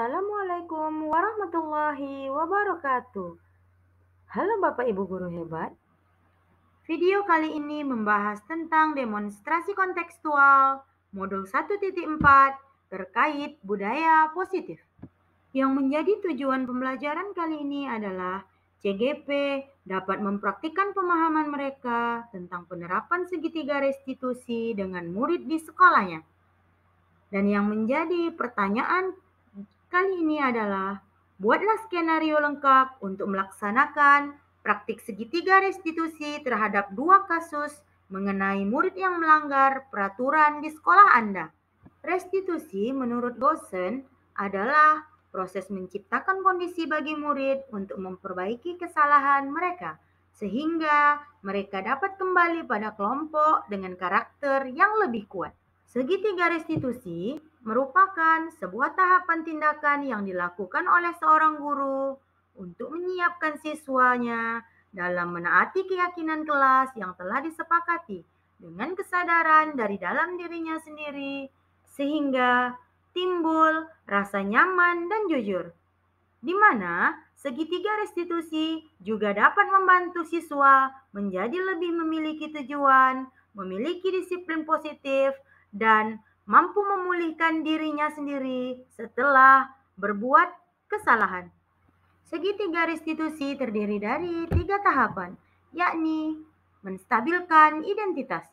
Assalamualaikum warahmatullahi wabarakatuh. Halo Bapak Ibu guru hebat. Video kali ini membahas tentang demonstrasi kontekstual modul 1.4 terkait budaya positif. Yang menjadi tujuan pembelajaran kali ini adalah CGP dapat mempraktikkan pemahaman mereka tentang penerapan segitiga restitusi dengan murid di sekolahnya. Dan yang menjadi pertanyaan kali ini adalah, buatlah skenario lengkap untuk melaksanakan praktik segitiga restitusi terhadap 2 kasus mengenai murid yang melanggar peraturan di sekolah Anda. Restitusi menurut dosen adalah proses menciptakan kondisi bagi murid untuk memperbaiki kesalahan mereka, sehingga mereka dapat kembali pada kelompok dengan karakter yang lebih kuat. Segitiga restitusi merupakan sebuah tahapan tindakan yang dilakukan oleh seorang guru untuk menyiapkan siswanya dalam menaati keyakinan kelas yang telah disepakati dengan kesadaran dari dalam dirinya sendiri, sehingga timbul rasa nyaman dan jujur, di mana segitiga restitusi juga dapat membantu siswa menjadi lebih memiliki tujuan, memiliki disiplin positif, dan mampu memulihkan dirinya sendiri setelah berbuat kesalahan. Segitiga restitusi terdiri dari 3 tahapan, yakni menstabilkan identitas,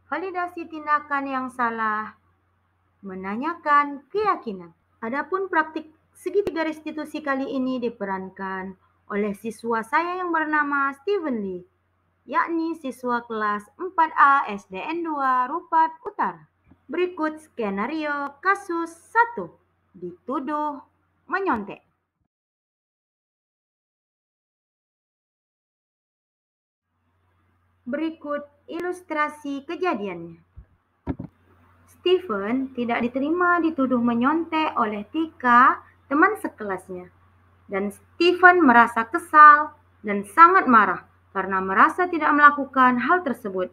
validasi tindakan yang salah, menanyakan keyakinan. Adapun praktik segitiga restitusi kali ini diperankan oleh siswa saya yang bernama Steven Lee, yakni siswa kelas 4A SDN 2 Rupat Utara. Berikut skenario kasus 1, dituduh menyontek. Berikut ilustrasi kejadiannya. Steven tidak diterima dituduh menyontek oleh Tika, teman sekelasnya. Dan Steven merasa kesal dan sangat marah karena merasa tidak melakukan hal tersebut,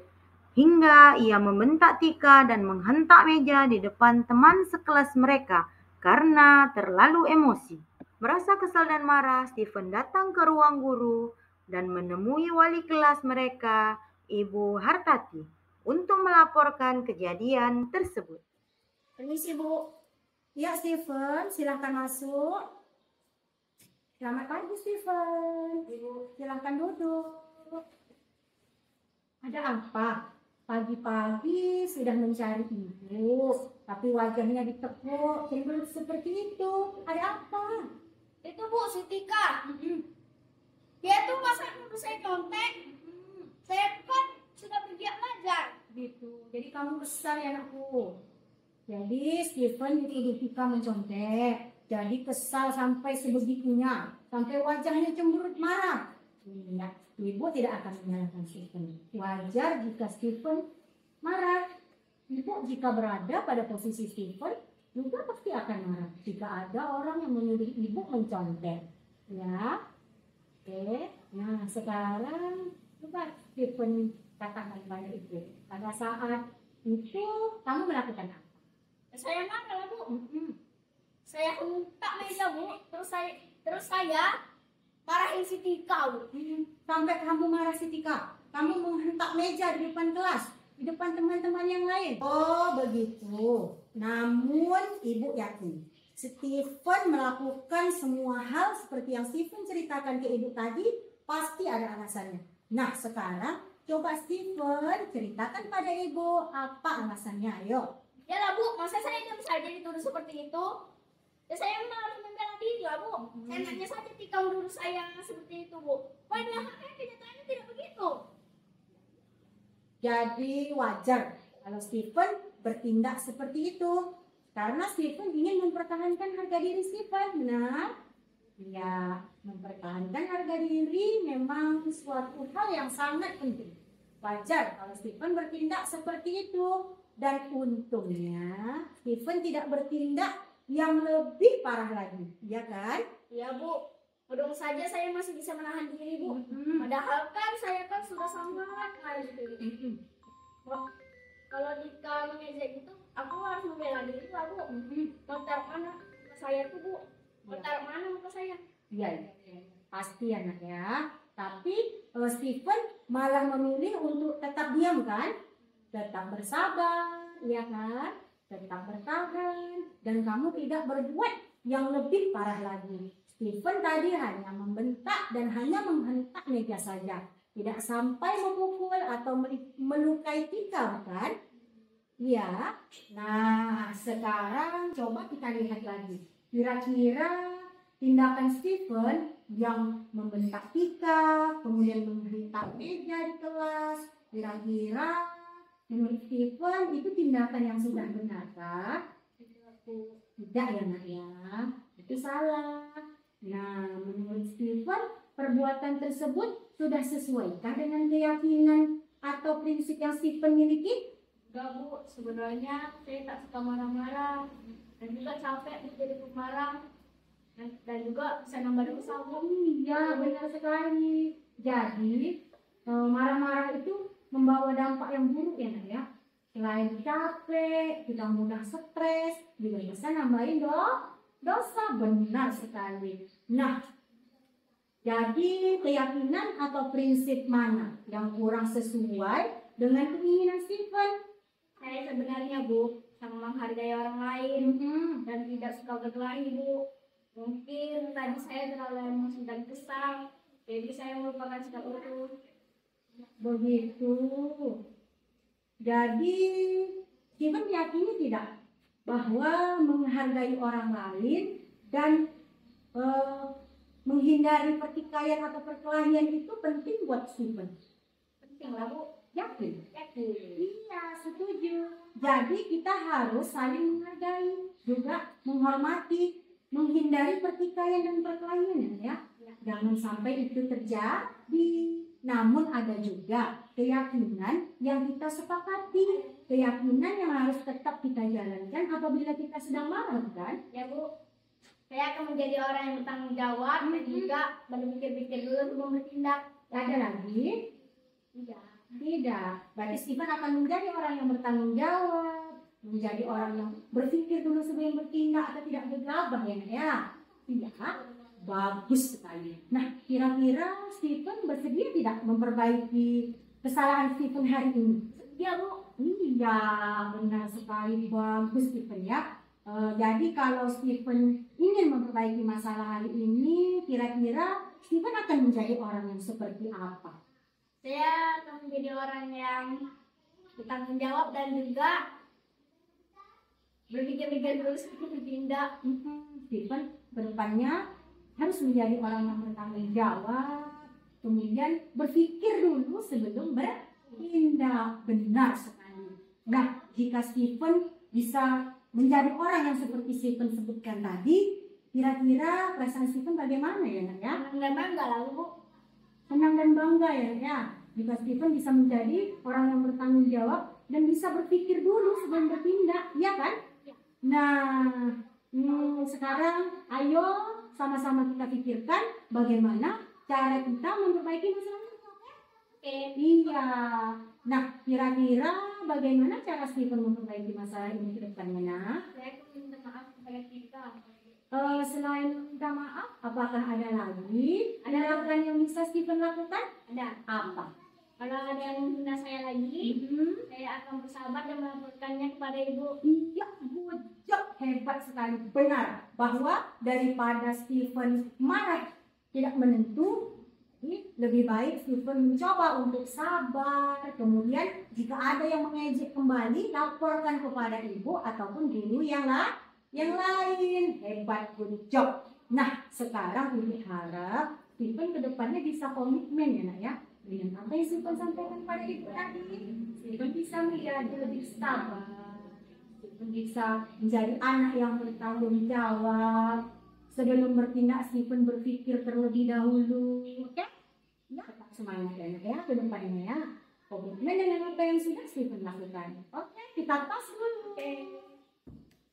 hingga ia membentak Tika dan menghentak meja di depan teman sekelas mereka karena terlalu emosi. Merasa kesal dan marah, Steven datang ke ruang guru dan menemui wali kelas mereka, Ibu Hartati, untuk melaporkan kejadian tersebut. Permisi, Bu. Ya, Steven, silahkan masuk. Selamat pagi, Steven. Ibu, silahkan duduk. Ada apa? Pagi-pagi sudah mencari ibu, tapi wajahnya ditekuk, cenderung seperti itu. Ada apa? Itu Bu, si Tika. Dia tuh masa nuduh saya nyontek. Saya kan sudah bergiat belajar. Gitu. Jadi kamu kesal ya, anakku. Jadi Steven dituduh Tika mencontek. Jadi kesal sampai sebegitunya, sampai wajahnya cemberut marah. Iya, Ibu tidak akan menyalahkan Steven. Wajar jika Steven marah. Ibu jika berada pada posisi Steven juga pasti akan marah jika ada orang yang menuduh Ibu mencontek. Ya, oke. Nah sekarang coba Steven katakan pada Ibu, pada saat itu kamu melakukan apa? Saya marah, Bu. Saya hentak meja, Bu. Terus saya marahin si Tika, Bu. Sampai kamu marah si Tika, kamu menghentak meja di depan kelas, di depan teman-teman yang lain. Oh begitu. Namun Ibu yakin Steven melakukan semua hal seperti yang Steven ceritakan ke Ibu tadi, pasti ada alasannya. Nah sekarang coba Steven ceritakan pada Ibu apa alasannya, ayo. Ya lah, Bu. Masa saya diam saja dituduh seperti itu? Ya saya memang harus membela diri lah, Bu. Enaknya saja Tika menuduh saya seperti itu, Bu. Padahal kenyataannya tidak begitu. Jadi wajar kalau Steven bertindak seperti itu. Karena Steven ingin mempertahankan harga diri Steven, benar? Ya, mempertahankan harga diri memang suatu hal yang sangat penting. Wajar kalau Steven bertindak seperti itu. Dan untungnya Steven tidak bertindak yang lebih parah lagi, ya kan? Ya, Bu. Untung saja saya masih bisa menahan diri, Bu. Padahal kan saya kan sudah sangat marah. kalau Dika mengejek gitu, aku harus membela diri lah Bu. Mau taruh mana muka saya tuh Bu? Mau taruh mana muka saya? Iya, pasti anak ya. Tapi Stephen malah memilih untuk tetap diam kan? Tetap bersabar, ya kan? Tetap bertahan. Dan kamu tidak berbuat yang lebih parah lagi. Stephen tadi hanya membentak dan hanya menghentak meja saja. Tidak sampai memukul atau melukai Tika, kan? Iya. Nah, sekarang coba kita lihat lagi. Kira-kira tindakan Stephen yang membentak Tika, kemudian menghentak meja di kelas, kira-kira menurut Stephen itu tindakan yang sudah benar, kah? Tidak ya nak ya, itu salah. Nah, menurut Stephen perbuatan tersebut sudah sesuaikah dengan keyakinan atau prinsip yang Stephen miliki? Enggak Bu, sebenarnya saya tak suka marah-marah dan juga capek menjadi pemarah dan juga bisa nambah dosa Bu. Iya, benar sekali. Jadi marah-marah itu membawa dampak yang buruk ya nak ya. Selain capek, kita mudah stres, juga bisa nambahin dosa. Benar sekali. Nah, jadi keyakinan atau prinsip mana yang kurang sesuai dengan keinginan Stephen? Saya sebenarnya Bu, sama menghargai orang lain dan tidak suka berkelahi Bu. Mungkin tadi saya terlalu emosi dan kesal, jadi saya melupakan sikap itu. Begitu. Jadi Stephen meyakini tidak bahwa menghargai orang lain dan menghindari pertikaian atau perkelahian itu penting buat Stephen. Penting lah Bu. Yakin? Yakin. Iya, setuju. Jadi kita harus saling menghargai, juga menghormati, menghindari pertikaian dan perkelahian ya. Jangan sampai itu terjadi. Namun ada juga keyakinan yang kita sepakati, keyakinan yang harus tetap kita jalankan apabila kita sedang marah, kan? Ya Bu, saya akan menjadi orang yang bertanggung jawab dan juga berpikir-pikir dulu sebelum bertindak. Ada lagi? Tidak. Berarti Stephen akan menjadi orang yang bertanggung jawab, menjadi orang yang berpikir dulu sebelum bertindak atau tidak gegabah ya. Iya. Bagus sekali. Nah, kira-kira Stephen bersedia tidak memperbaiki kesalahan Stephen hari ini? Ya Bu. Iya, benar sekali. Bagus Stephen ya. Jadi kalau Stephen ingin memperbaiki masalah hari ini, kira-kira Stephen akan menjadi orang yang seperti apa? Saya akan menjadi orang yang bertanggung jawab dan juga berpikir-pikir dulu sebelum bertindak. Stephen kedepannya harus menjadi orang yang bertanggung jawab, kemudian berpikir dulu sebelum bertindak. Benar sekali. Nah, jika Stephen bisa menjadi orang yang seperti Stephen sebutkan tadi, kira-kira perasaan Stephen bagaimana ya nak ya? Senang dan bangga lah Bu. Senang dan bangga ya. Jika Stephen bisa menjadi orang yang bertanggung jawab dan bisa berpikir dulu sebelum bertindak, ya kan? Ya. Nah, sekarang ayo sama-sama kita pikirkan bagaimana cara kita memperbaiki masalah ini. Oke. Iya. Nah, kira-kira bagaimana cara Stephen memperbaiki masalah ini ke depannya? Nah? Saya akan minta maaf kepada kita. Selain minta maaf, apakah ada lagi tindakan yang bisa Stephen lakukan? Ada. Apa? Kalau ada yang menghina saya lagi, saya akan bersabar dan melaporkannya kepada Ibu. Iya, bujok, hebat sekali. Benar bahwa daripada Stephen marah tidak menentu, lebih baik Stephen mencoba untuk sabar. Kemudian jika ada yang mengejek kembali, laporkan kepada ibu ataupun guru yang lain. Hebat, bujok. Nah, sekarang ibu harap Stephen kedepannya bisa komitmen ya nak ya. Dengan apa yang Stephen sampaikan pada ibu tadi, Stephen bisa menjadi lebih sabar. Stephen bisa menjadi anak yang bertanggung jawab. Sebelum bertindak, Stephen berpikir terlebih dahulu. Oke? Ya, tetap semangat ya nak ya ke depannya ya. Komitmen dengan apa yang sudah Stephen lakukan. Oke, kita tos dulu. Oke.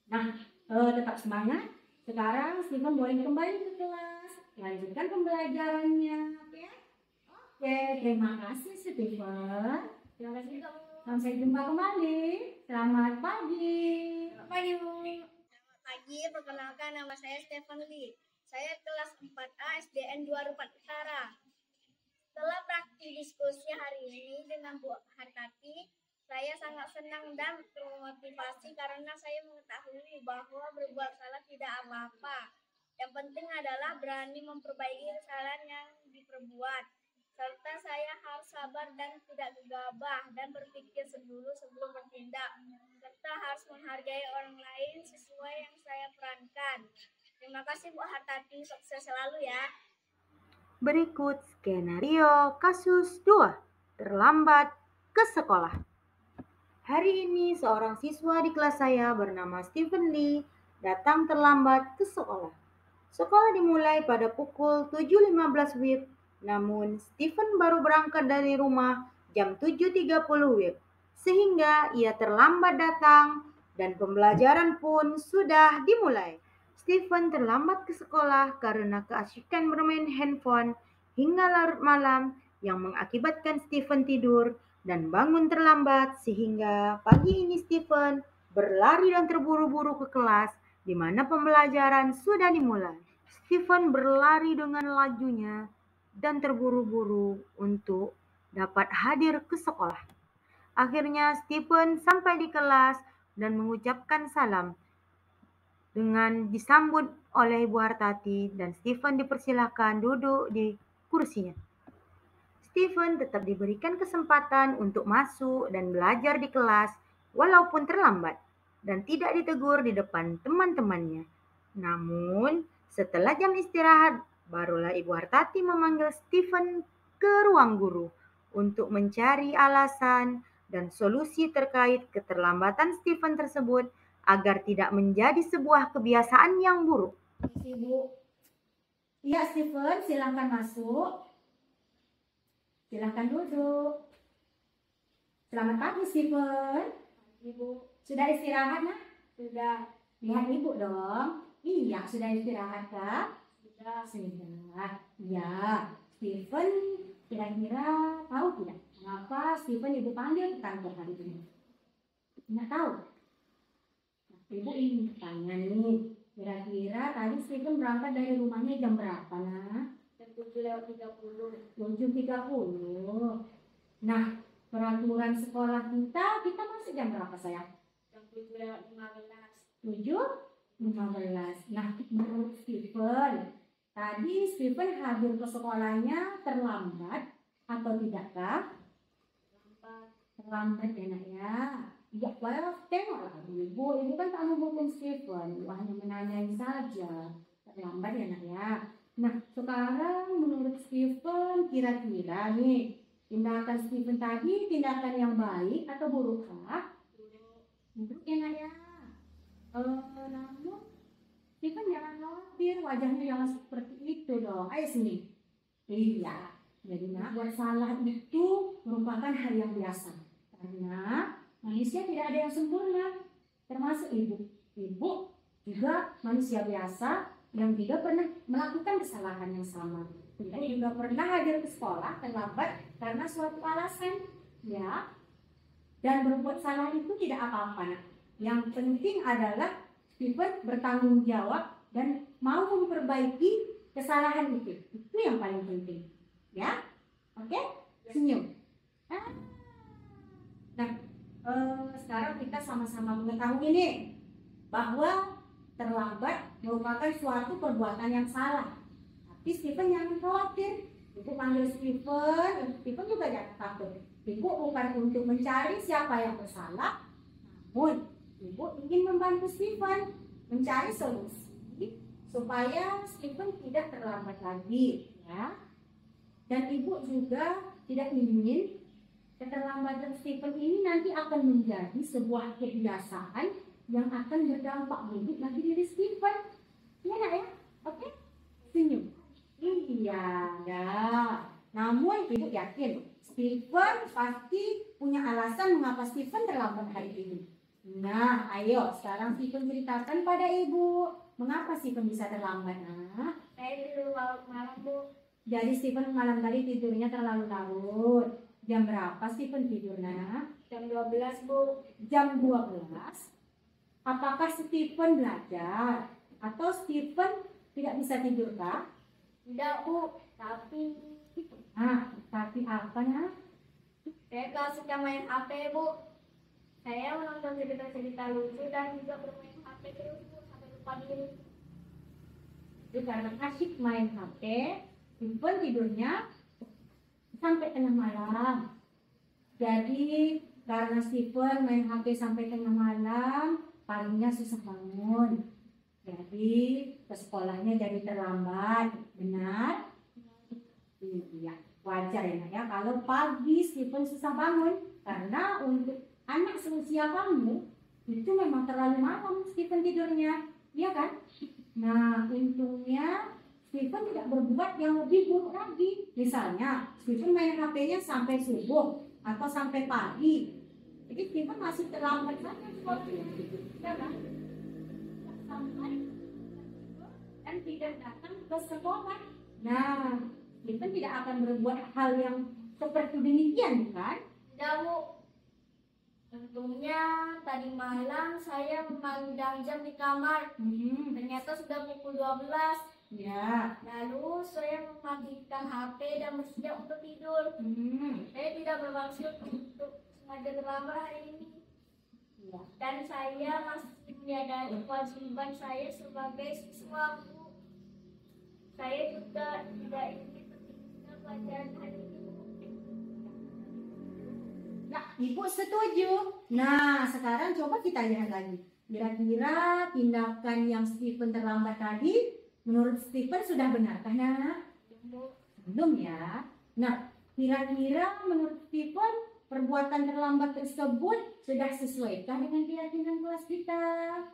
Nah, tetap semangat. Sekarang Stephen boleh kembali ke kelas, lanjutkan pembelajarannya. Oke? Oke, terima kasih Stephen. Terima kasih kamu. Sampai jumpa kembali. Selamat pagi. Selamat pagi, Bu. Selamat pagi, perkenalkan nama saya Stephen Lee. Saya kelas 4A SDN 2 Rupat Utara. Setelah praktik diskusi hari ini dengan Bu Hartati, saya sangat senang dan termotivasi karena saya mengetahui bahwa berbuat salah tidak apa-apa. Yang penting adalah berani memperbaiki kesalahan yang diperbuat. Serta saya harus sabar dan tidak gegabah dan berpikir dulu sebelum bertindak. Serta harus menghargai orang lain sesuai yang saya perankan. Terima kasih Bu Hartati, sukses selalu ya. Berikut skenario kasus 2, terlambat ke sekolah. Hari ini seorang siswa di kelas saya bernama Stephen Lee datang terlambat ke sekolah. Sekolah dimulai pada pukul 7.15 WIB, namun Stephen baru berangkat dari rumah jam 7.30 WIB, sehingga ia terlambat datang dan pembelajaran pun sudah dimulai. Stephen terlambat ke sekolah karena keasyikan bermain handphone hingga larut malam yang mengakibatkan Stephen tidur dan bangun terlambat sehingga pagi ini Stephen berlari dan terburu-buru ke kelas di mana pembelajaran sudah dimulai. Stephen berlari dengan lajunya dan terburu-buru untuk dapat hadir ke sekolah. Akhirnya Stephen sampai di kelas dan mengucapkan salam dengan disambut oleh Ibu Hartati dan Stephen dipersilakan duduk di kursinya. Stephen tetap diberikan kesempatan untuk masuk dan belajar di kelas walaupun terlambat dan tidak ditegur di depan teman-temannya. Namun, setelah jam istirahat, barulah Ibu Hartati memanggil Stephen ke ruang guru untuk mencari alasan dan solusi terkait keterlambatan Stephen tersebut agar tidak menjadi sebuah kebiasaan yang buruk. Ibu. Iya, Stephen, silakan masuk. Silakan duduk. Selamat pagi, Stephen. Ibu, Sudah istirahat, nak? sudah. Lihat ibu dong. Iya, sudah istirahat, Kak? Sudah. Sudah. Ya, Stephen kira-kira tahu tidak mengapa Stephen ibu panggil ke kantor hari ini? Nggak tahu. Nah, ibu ingin bertanya nih. Kira-kira tadi Stephen berangkat dari rumahnya jam berapa, nak? Jam 7:30. 7.30. Nah, peraturan sekolah kita masih jam berapa, sayang? Jam 7:15. 7.15. Nah, menurut Stephen, tadi Stephen hadir ke sekolahnya terlambat atau tidakkah? Lambat. Terlambat ya, nak ya. Ya, well, tengoklah ibu kan tak menghukum Stephen, ibu hanya menanyai saja. Terlambat ya, nak ya. Nah, sekarang menurut Stephen, kira-kira nih, tindakan Stephen tadi tindakan yang baik atau buruk kah? Buruk ya, nak ya. Namun Stephen jangan khawatir, wajahnya jangan seperti itu dong. Ayo sini. Iya, jadi nak, buat salah itu merupakan hal yang biasa. Karena manusia tidak ada yang sempurna, termasuk ibu. Ibu juga manusia biasa yang tidak pernah melakukan kesalahan yang sama. Tidak juga pernah hadir ke sekolah terlambat karena suatu alasan, ya. Dan berbuat salah itu tidak apa-apa, nak. Yang penting adalah Stephen bertanggung jawab dan mau memperbaiki kesalahan itu. Itu yang paling penting, ya. Oke? Senyum. Nah, sekarang kita sama-sama mengetahui nih bahwa terlambat merupakan suatu perbuatan yang salah. Tapi Stephen jangan khawatir. Ibu panggil Stephen juga jangan takut. Ibu bukan untuk mencari siapa yang bersalah, namun ibu ingin membantu Stephen mencari solusi supaya Stephen tidak terlambat lagi, ya. Dan ibu juga tidak ingin keterlambatan Stephen ini nanti akan menjadi sebuah kebiasaan yang akan berdampak buruk bagi diri Stephen. Iya, nak ya? Oke? Senyum. Iya, ya. Namun ibu yakin Stephen pasti punya alasan mengapa Stephen terlambat hari ini. Nah, ayo sekarang Stephen ceritakan pada ibu mengapa Stephen bisa terlambat, nah? Saya tidur malam, Bu. Jadi Stephen malam tadi tidurnya terlalu larut. Jam berapa Stephen tidurnya? Jam 12, Bu. Jam 12. Apakah Stephen belajar? Atau Stephen tidak bisa tidur kah? Tidak, Bu. Tapi Tapi apanya? saya kalau suka main HP, Bu. Saya menonton cerita-cerita lucu dan juga bermain HP terus, Bu, sampai lupa diri. Itu karena asyik main HP, Stephen tidurnya sampai tengah malam. Jadi karena Stephen main HP sampai tengah malam, paginya susah bangun. Jadi ke sekolahnya jadi terlambat. Benar? Iya, wajar ya Nak ya. Kalau pagi Stephen susah bangun, karena untuk anak seusia kamu itu memang terlalu malam Stephen tidurnya, iya kan? Nah, untungnya Stephen tidak berbuat yang lebih buruk lagi. Misalnya, Stephen main HP-nya sampai subuh atau sampai pagi. Jadi Stephen masih terlambat saja sekolahnya, ya kan? Sampai dan tidak datang ke sekolah. Nah, Stephen tidak akan berbuat hal yang seperti demikian, kan? Tidak, Bu. Untungnya tadi malam saya memandang jam di kamar. Ternyata sudah pukul 12. Ya. Lalu saya mematikan HP dan bersiap untuk tidur. Saya tidak bermaksud untuk sengaja terlambat hari ini. Ya. Dan saya masih menyadari kewajiban saya sebagai siswa, Bu. Saya juga tidak ingin tertinggal pelajaran hari ini. Nah, Ibu setuju. Nah, sekarang coba kita lihat lagi. Kira-kira tindakan yang Stephen terlambat tadi, menurut Stephen sudah benarkah, Nak? Belum ya. Nah, kira-kira menurut Stephen, perbuatan terlambat tersebut sudah sesuaikah dengan keyakinan kelas kita?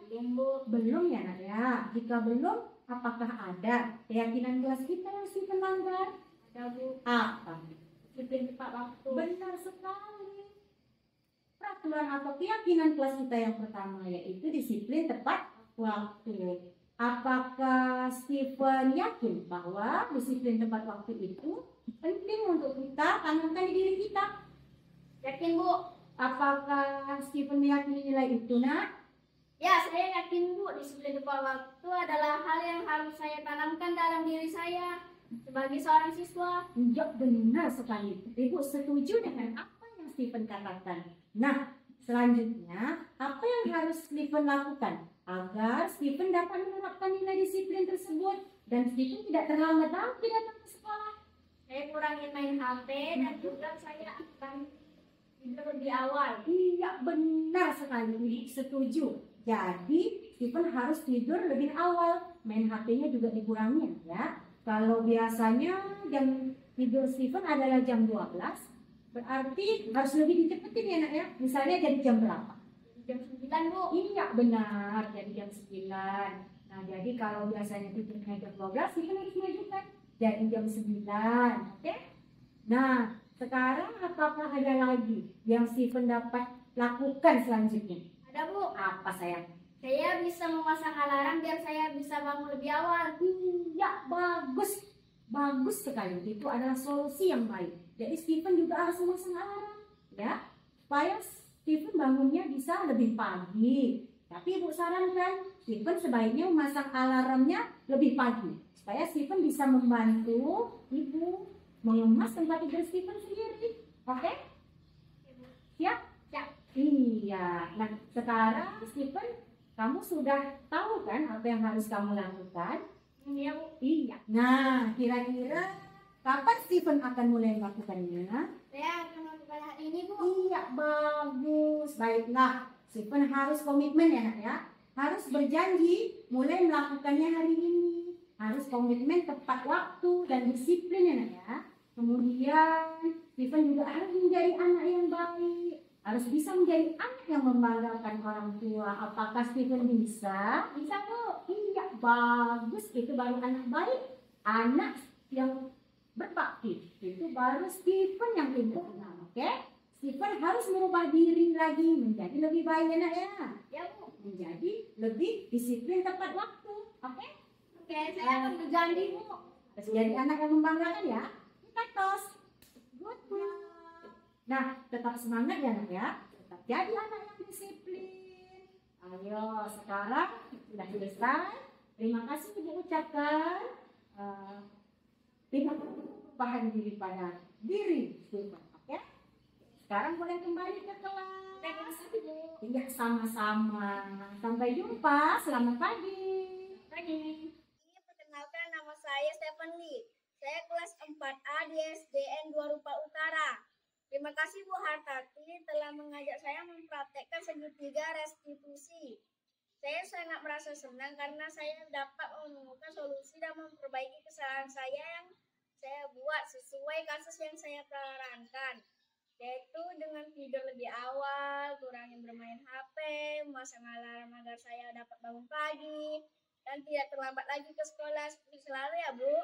Belum, Bu. Belum ya, Nak ya. Jika belum, apakah ada keyakinan kelas kita yang Stephen langgar? Ada, Bu. Apa? Disiplin tepat waktu. Benar sekali. Peraturan atau keyakinan kelas kita yang pertama yaitu disiplin tepat waktu. Apakah Stephen yakin bahwa disiplin tepat waktu itu penting untuk kita tanamkan di diri kita? Yakin, Bu? Apakah Stephen meyakini nilai itu, Nak? Ya, saya yakin, Bu. Disiplin tepat waktu adalah hal yang harus saya tanamkan dalam diri saya sebagai seorang siswa. Ya, benar sekali. Ibu setuju dengan apa yang Stephen katakan. Nah, selanjutnya apa yang harus Stephen lakukan agar Stephen dapat menerapkan nilai disiplin tersebut dan Stephen tidak terlambat lagi datang ke sekolah? Saya kurangin main HP dan juga saya akan tidur lebih awal. Iya, benar sekali. Ibu setuju. Jadi Stephen harus tidur lebih awal. Main HP-nya juga dikurangi ya. Kalau biasanya jam tidur Stephen adalah jam 12, berarti harus lebih dicepetin ya Nak ya. Misalnya jadi jam berapa? Jam 9, Bu. Iya benar, jadi jam 9. Nah jadi kalau biasanya tidurnya jam 12, Stephen harus majukan jadi jam 9. Oke? Nah sekarang apakah ada lagi yang Stephen dapat lakukan selanjutnya? Ada, Bu. Apa sayang? Saya bisa memasang alarm biar saya bisa bangun lebih awal. Iya, bagus. Bagus sekali. Itu adalah solusi yang baik. Jadi Stephen juga harus memasang alarm, ya, supaya Stephen bangunnya bisa lebih pagi. Tapi Ibu sarankan Stephen sebaiknya memasang alarmnya lebih pagi, supaya Stephen bisa membantu Ibu mengemas tempat tidur Stephen sendiri. Oke? Siap? Siap. Iya. Nah, sekarang Stephen, kamu sudah tahu kan apa yang harus kamu lakukan? Iya, Bu. Iya. Nah, kira-kira kapan Stephen akan mulai melakukannya? Saya akan melakukan hari ini, Bu. Iya, bagus. Baiklah, Stephen harus komitmen ya Nak ya. Harus berjanji mulai melakukannya hari ini. Harus komitmen tepat waktu dan disiplin ya Nak ya. Kemudian Stephen juga harus menjadi anak yang baik. Harus bisa menjadi anak yang membanggakan orang tua. Apakah Stephen bisa? Bisa, Bu. Iya, bagus. Itu baru anak baik. Anak yang berbakti. Itu baru Stephen yang pintar. Oke? Stephen harus merubah diri lagi menjadi lebih baik ya Nak ya. Ya, Bu. Menjadi lebih disiplin tepat waktu. Oke? Oke, saya akan berjanji, Bu. Harus jadi anak yang membanggakan ya. Kita tos. Good job. Nah, tetap semangat ya anak ya. Tetap jadi anak yang disiplin. Ayo, sekarang sudah selesai. Terima kasih Ibu ucapkan. Terima kasih perubahan diri pada diri Sultan. Oke? Sekarang boleh kembali ke kelas. Terima kasih, Bu. Iya, sama-sama. Sampai jumpa. Selamat pagi. Pagi. Perkenalkan, nama saya Stephen Lee. Saya kelas 4A di SDN 2 Rupa Utara. Terima kasih Bu Hartati telah mengajak saya mempraktekkan segitiga restitusi. Saya sangat merasa senang karena saya dapat menemukan solusi dan memperbaiki kesalahan saya yang saya buat sesuai kasus yang saya perankan, yaitu dengan tidur lebih awal, kurangi bermain HP, memasang alarm agar saya dapat bangun pagi, dan tidak terlambat lagi ke sekolah seperti selalu ya Bu.